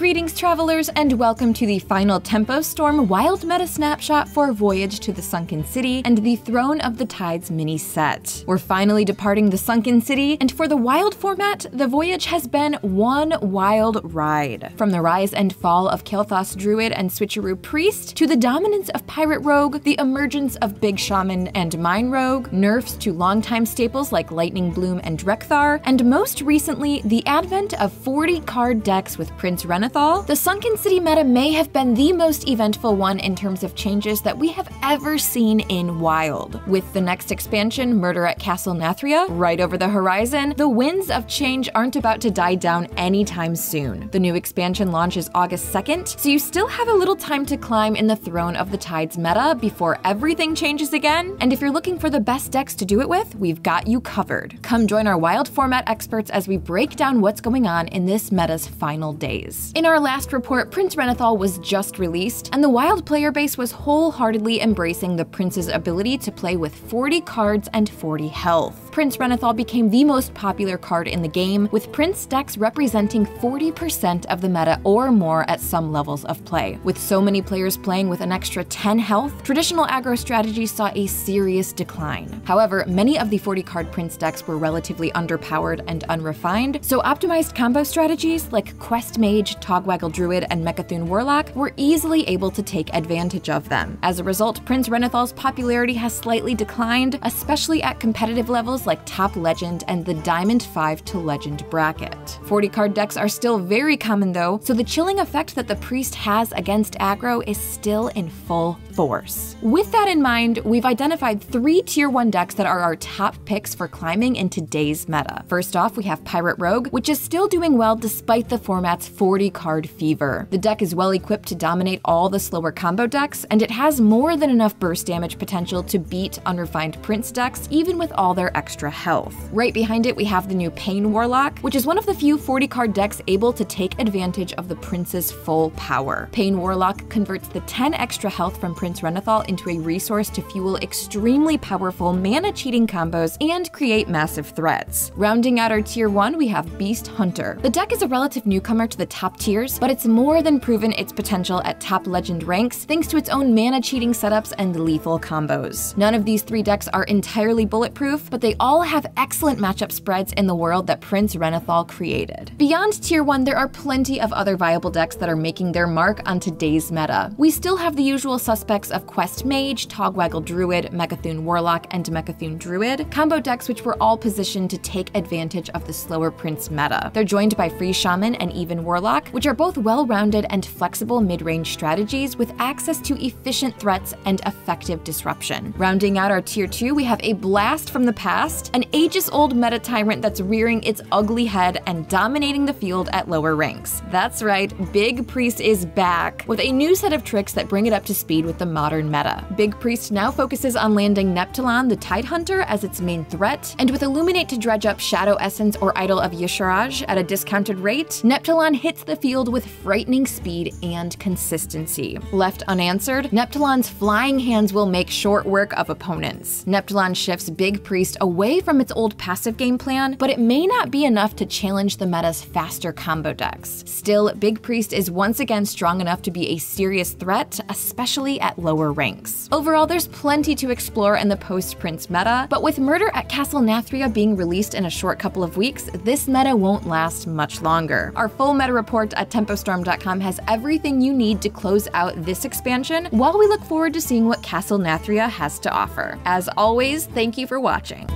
Greetings travelers, and welcome to the final Tempo Storm Wild Meta Snapshot for Voyage to the Sunken City and the Throne of the Tides mini set. We're finally departing the Sunken City, and for the wild format, the voyage has been one wild ride. From the rise and fall of Kael'thas Druid and Switcheroo Priest, to the dominance of Pirate Rogue, the emergence of Big Shaman and Mine Rogue, nerfs to longtime staples like Lightning Bloom and Rekthar, and most recently, the advent of 40-card decks with Prince Renathal, the Sunken City meta may have been the most eventful one in terms of changes that we have ever seen in Wild. With the next expansion, Murder at Castle Nathria, right over the horizon, the winds of change aren't about to die down anytime soon. The new expansion launches August 2nd, so you still have a little time to climb in the Throne of the Tides meta before everything changes again, and if you're looking for the best decks to do it with, we've got you covered. Come join our Wild format experts as we break down what's going on in this meta's final days. In our last report, Prince Renathal was just released, and the Wild player base was wholeheartedly embracing the Prince's ability to play with 40 cards and 40 health. Prince Renathal became the most popular card in the game, with Prince decks representing 40% of the meta or more at some levels of play. With so many players playing with an extra 10 health, traditional aggro strategies saw a serious decline. However, many of the 40-card Prince decks were relatively underpowered and unrefined, so optimized combo strategies like Quest Mage, Togwaggle Druid, and Mecha'thun Warlock were easily able to take advantage of them. As a result, Prince Renathal's popularity has slightly declined, especially at competitive levels like Top Legend and the Diamond 5 to Legend bracket. 40-card decks are still very common though, so the chilling effect that the Priest has against aggro is still in full force. With that in mind, we've identified 3 Tier 1 decks that are our top picks for climbing in today's meta. First off, we have Pirate Rogue, which is still doing well despite the format's 40-card fever. The deck is well equipped to dominate all the slower combo decks, and it has more than enough burst damage potential to beat unrefined Prince decks, even with all their extra health. Right behind it, we have the new Pain Warlock, which is one of the few 40-card decks able to take advantage of the Prince's full power. Pain Warlock converts the 10 extra health from Prince Renathal into a resource to fuel extremely powerful mana-cheating combos and create massive threats. Rounding out our Tier 1, we have Beast Hunter. The deck is a relative newcomer to the top tiers, but it's more than proven its potential at top legend ranks thanks to its own mana-cheating setups and lethal combos. None of these 3 decks are entirely bulletproof, but they all have excellent matchup spreads in the world that Prince Renathal created. Beyond Tier 1, there are plenty of other viable decks that are making their mark on today's meta. We still have the usual suspects of Quest Mage, Togwaggle Druid, Mecha'thun Warlock, and Mecha'thun Druid, combo decks which were all positioned to take advantage of the slower Prince meta. They're joined by Free Shaman and Even Warlock, which are both well-rounded and flexible mid-range strategies with access to efficient threats and effective disruption. Rounding out our Tier 2, we have a blast from the past, an ages-old meta tyrant that's rearing its ugly head and dominating the field at lower ranks. That's right, Big Priest is back, with a new set of tricks that bring it up to speed with the modern meta. Big Priest now focuses on landing Neptulon the Tidehunter as its main threat, and with Illuminate to dredge up Shadow Essence or Idol of Y'Shaarj at a discounted rate, Neptulon hits the field with frightening speed and consistency. Left unanswered, Neptulon's flying hands will make short work of opponents. Neptulon shifts Big Priest away from its old passive game plan, but it may not be enough to challenge the meta's faster combo decks. Still, Big Priest is once again strong enough to be a serious threat, especially at lower ranks. Overall, there's plenty to explore in the post-Prince meta, but with Murder at Castle Nathria being released in a short couple of weeks, this meta won't last much longer. Our full meta report at tempostorm.com has everything you need to close out this expansion, while we look forward to seeing what Castle Nathria has to offer. As always, thank you for watching.